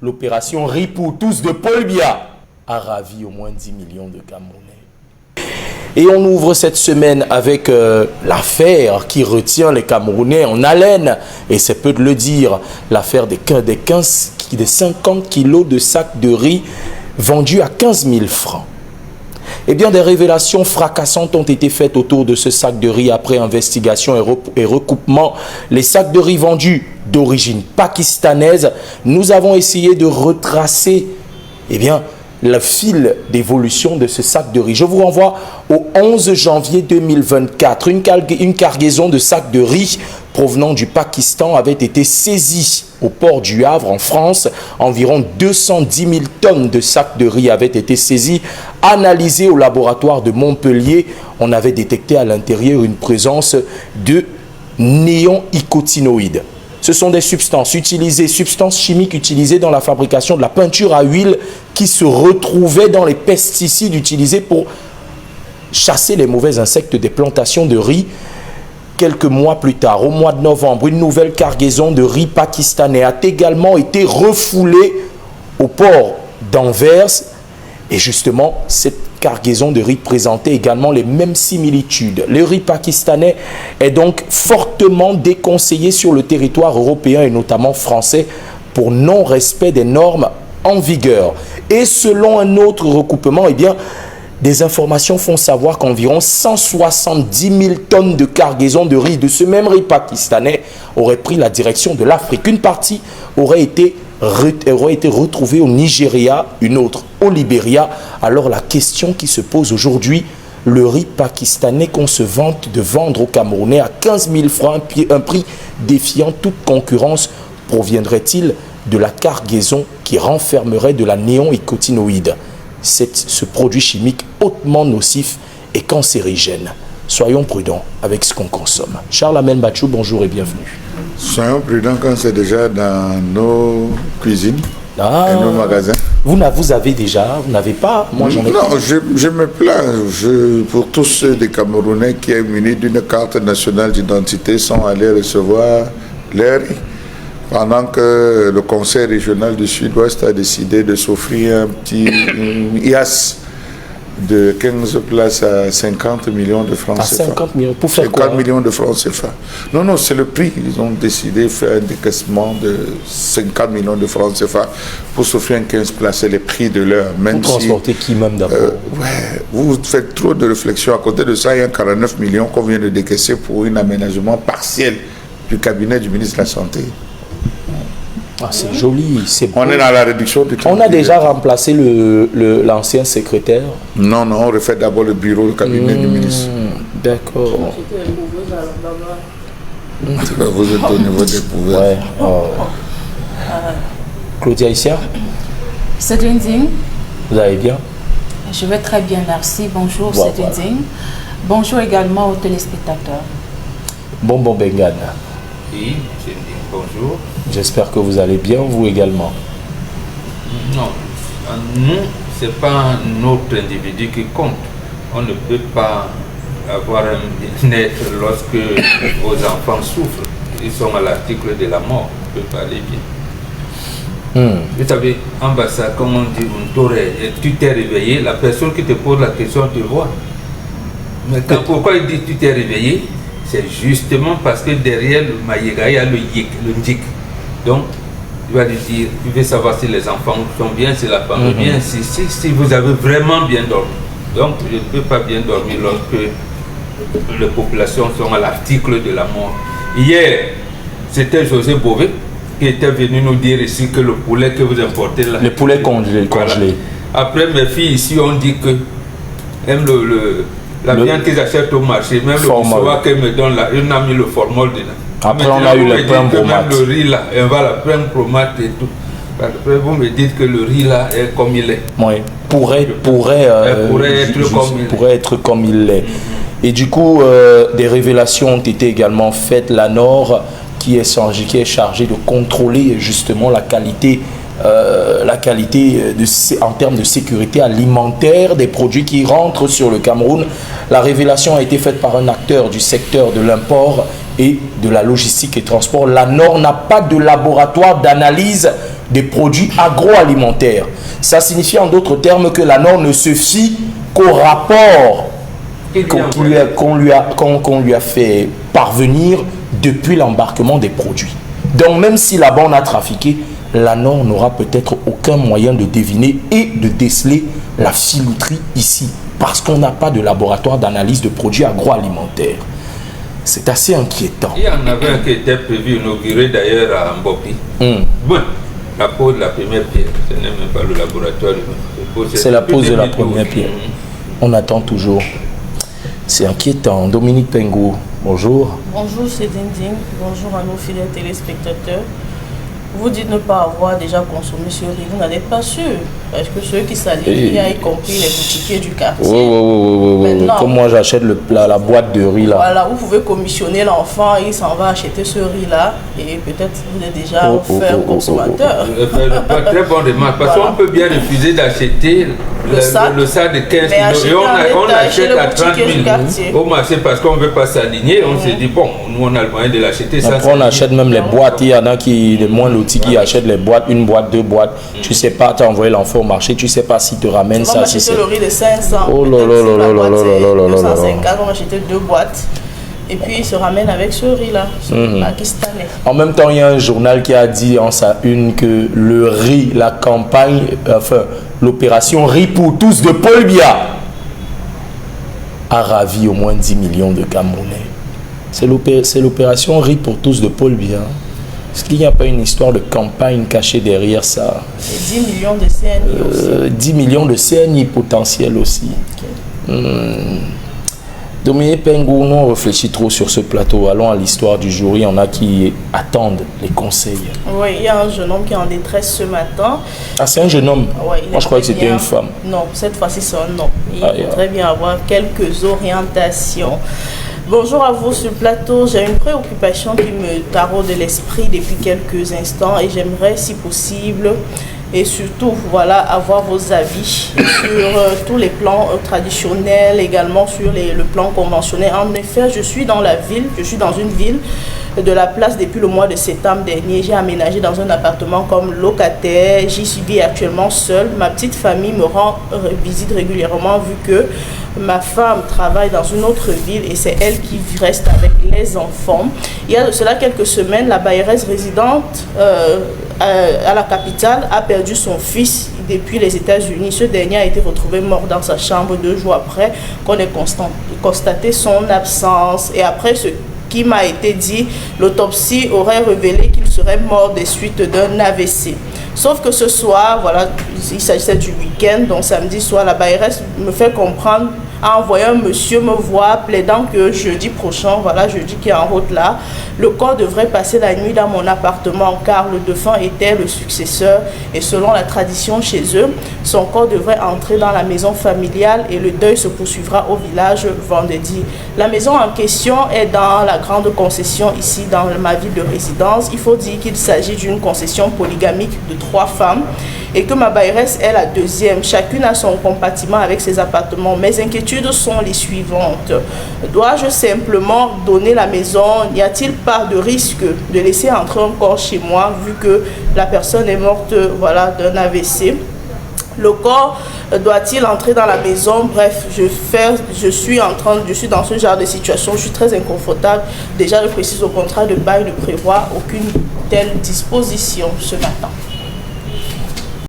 l'opération Riz pour tous de Paul Biya a ravi au moins 10 millions de Camerounais. Et on ouvre cette semaine avec l'affaire qui retient les Camerounais en haleine, et c'est peu de le dire, l'affaire des 50 kilos de sacs de riz vendus à 15 000 francs. Eh bien, des révélations fracassantes ont été faites autour de ce sac de riz après investigation et recoupement. Les sacs de riz vendus d'origine pakistanaise, nous avons essayé de retracer, eh bien, le fil d'évolution de ce sac de riz. Je vous renvoie au 11 janvier 2024. Une cargaison de sacs de riz provenant du Pakistan avait été saisie au port du Havre en France. Environ 210 000 tonnes de sacs de riz avaient été saisies. Analysées au laboratoire de Montpellier, on avait détecté à l'intérieur une présence de néonicotinoïdes. Ce sont des substances chimiques utilisées dans la fabrication de la peinture à huile qui se retrouvaient dans les pesticides utilisés pour chasser les mauvais insectes des plantations de riz. Quelques mois plus tard, au mois de novembre, une nouvelle cargaison de riz pakistanais a également été refoulée au port d'Anvers. Et justement, cette cargaison de riz présentait également les mêmes similitudes. Le riz pakistanais est donc fortement déconseillé sur le territoire européen et notamment français pour non-respect des normes en vigueur. Et selon un autre recoupement, eh bien, des informations font savoir qu'environ 170 000 tonnes de cargaison de riz de ce même riz pakistanais auraient pris la direction de l'Afrique. Une partie aurait été retrouvée au Nigeria, une autre au Libéria. Alors la question qui se pose aujourd'hui, le riz pakistanais qu'on se vante de vendre aux Camerounais à 15 000 francs, un prix défiant toute concurrence, proviendrait-il de la cargaison qui renfermerait de la néonicotinoïde? C'est ce produit chimique hautement nocif et cancérigène. Soyons prudents avec ce qu'on consomme. Charles Amel Bachou, bonjour et bienvenue. Soyons prudents quand c'est déjà dans nos cuisines et nos magasins. Vous avez déjà, vous n'avez pas, moi j'en ai pas. Non, je me plains. Pour tous ceux des Camerounais qui est munis d'une carte nationale d'identité sont allés recevoir leur riz. Pendant que le Conseil régional du Sud-Ouest a décidé de s'offrir un petit IAS de 15 places à 50 millions de francs CFA. 50 millions, pour faire 50 quoi? millions de francs CFA. Non, c'est le prix. Ils ont décidé de faire un décaissement de 50 millions de francs CFA pour s'offrir 15 places. C'est le prix de l'heure. Vous transportez qui même d'abord? Vous faites trop de réflexions. À côté de ça, il y a 49 millions qu'on vient de décaisser pour un aménagement partiel du cabinet du ministre de la Santé. Ah, c'est joli, c'est beau. On est dans la réduction du temps. On a déjà remplacé l'ancien secrétaire. Non, on refait d'abord le bureau, le cabinet du ministre. D'accord. Vous êtes au niveau des pouvoirs. Ouais. Oh. Claudia Issia, C'est une digne. vous allez bien? Je vais très bien, merci. Bonjour, Voilà. c'est une digne. Bonjour également aux téléspectateurs. Bonbon Bengane. Oui, c'est une digne. Bonjour. J'espère que vous allez bien, vous également. Non, nous, ce n'est pas notre individu qui compte. On ne peut pas avoir un bien-être lorsque vos enfants souffrent. Ils sont à l'article de la mort. On ne peut pas aller bien. Vous savez, en bas, ça, comme on dit, tu t'es réveillé, la personne qui te pose la question te voit. Mais pourquoi il dit tu t'es réveillé? C'est justement parce que derrière le maïga, il y a le ndik. Donc, il va lui dire, tu veux savoir si les enfants sont bien, si la femme est bien, si vous avez vraiment bien dormi. Donc, je ne peux pas bien dormir lorsque les populations sont à l'article de la mort. Hier, c'était José Bové qui était venu nous dire ici que le poulet que vous importez là... Le poulet congelé. Voilà. Après, mes filles ici ont dit que même la viande qu'ils achètent au marché, même le soir qu'elles me donnent là, on a mis le formol dedans. Après, on a eu le pain bromate. Même le riz là, on va la prendre bromate et tout. Après, vous me dites que le riz là est comme il est. Oui, pourrait être comme il l'est. Et du coup, des révélations ont été également faites. La Nord, qui est chargée de contrôler justement la qualité en termes de sécurité alimentaire des produits qui rentrent sur le Cameroun. La révélation a été faite par un acteur du secteur de l'import et de la logistique et transport. La Nord n'a pas de laboratoire d'analyse des produits agroalimentaires. Ça signifie en d'autres termes que la norme ne se fie qu'au rapport qu'on lui a fait parvenir depuis l'embarquement des produits. Donc même si là-bas on a trafiqué, la norme n'aura peut-être aucun moyen de deviner et de déceler la filouterie ici, parce qu'on n'a pas de laboratoire d'analyse de produits agroalimentaires. C'est assez inquiétant. Il y en avait un qui était prévu inaugurer d'ailleurs à Mbopi. Bon, la pose de la première pierre, ce n'est même pas le laboratoire. C'est la pose de la première pierre. On attend toujours. C'est inquiétant. Dominique Pengou, bonjour. Bonjour, c'est Dinding. Bonjour à nos fidèles téléspectateurs. Vous dites ne pas avoir déjà consommé ce riz, vous n'êtes pas sûr. Parce que ceux qui s'alignent, y compris les boutiquiers du quartier. Maintenant, comme moi j'achète la boîte de riz là. Voilà, vous pouvez commissionner l'enfant, il s'en va acheter ce riz là. Et peut-être vous êtes déjà offert consommateur. Très bonne remarque. Parce qu'on peut bien refuser d'acheter le sac de 15 kilos. Et on l'achète à 30 000 au marché parce qu'on ne veut pas s'aligner. On se dit, bon, nous on a le moyen de l'acheter. Après on achète même les boîtes. Il y en a qui, de moins lotis, qui achètent les boîtes, une boîte, deux boîtes. Tu sais pas, tu as envoyé l'enfant au marché, tu sais pas s'il te ramène ça. Si c'est le riz de 500. Oh là là là là là là là là là. 250, on va acheter 2 boîtes. Et puis il se ramène avec ce riz-là, pakistanais. En même temps, il y a un journal qui a dit en sa une que le riz, la campagne, enfin, l'opération riz pour tous de Paul Biya a ravi au moins 10 millions de Camerounais. C'est l'opération riz pour tous de Paul Biya. Est-ce qu'il n'y a pas une histoire de campagne cachée derrière ça? Et 10 millions de CNI aussi. 10 millions de CNI potentiels aussi. Okay. Dominique Pengou, nous on réfléchit trop sur ce plateau. Allons à l'histoire du jour. Il y en a qui attendent les conseils. Oui, il y a un jeune homme qui est en détresse ce matin. Ah, c'est un jeune homme? Oui, moi je croyais que c'était une femme. Non, cette fois-ci c'est un homme. Il faudrait bien avoir quelques orientations. Bonjour à vous sur le plateau. J'ai une préoccupation qui me taraude l'esprit depuis quelques instants et j'aimerais, si possible, et surtout, voilà, avoir vos avis sur tous les plans traditionnels, également sur le plan conventionnel. En effet, je suis dans une ville de la place depuis le mois de septembre dernier. J'ai aménagé dans un appartement comme locataire. J'y suis actuellement seule. Ma petite famille me rend visite régulièrement vu que ma femme travaille dans une autre ville et c'est elle qui reste avec les enfants. Il y a de cela quelques semaines, la bailleresse résidente à la capitale a perdu son fils depuis les États-Unis. Ce dernier a été retrouvé mort dans sa chambre 2 jours après qu'on ait constaté son absence. Et après ce qui m'a été dit, l'autopsie aurait révélé qu'il serait mort des suites d'un AVC. Sauf que ce soir, voilà, il s'agissait du week-end, donc samedi soir, la bailleresse me fait comprendre, a envoyé un monsieur me voir, plaidant que jeudi prochain, voilà, jeudi qui est en route là, le corps devrait passer la nuit dans mon appartement car le défunt était le successeur et selon la tradition chez eux, son corps devrait entrer dans la maison familiale et le deuil se poursuivra au village vendredi. La maison en question est dans la grande concession ici dans ma ville de résidence. Il faut dire qu'il s'agit d'une concession polygamique de 3 femmes et que ma bailleresse est la deuxième. Chacune a son compartiment avec ses appartements. Mes inquiétudes sont les suivantes. Dois-je simplement donner la maison? N'y a-t-il pas de risque de laisser entrer un corps chez moi vu que la personne est morte, voilà, d'un AVC? Le corps doit-il entrer dans la maison? Bref, je suis dans ce genre de situation. Je suis très inconfortable. Déjà, je précise, au contrat de bail ne prévoit aucune telle disposition ce matin.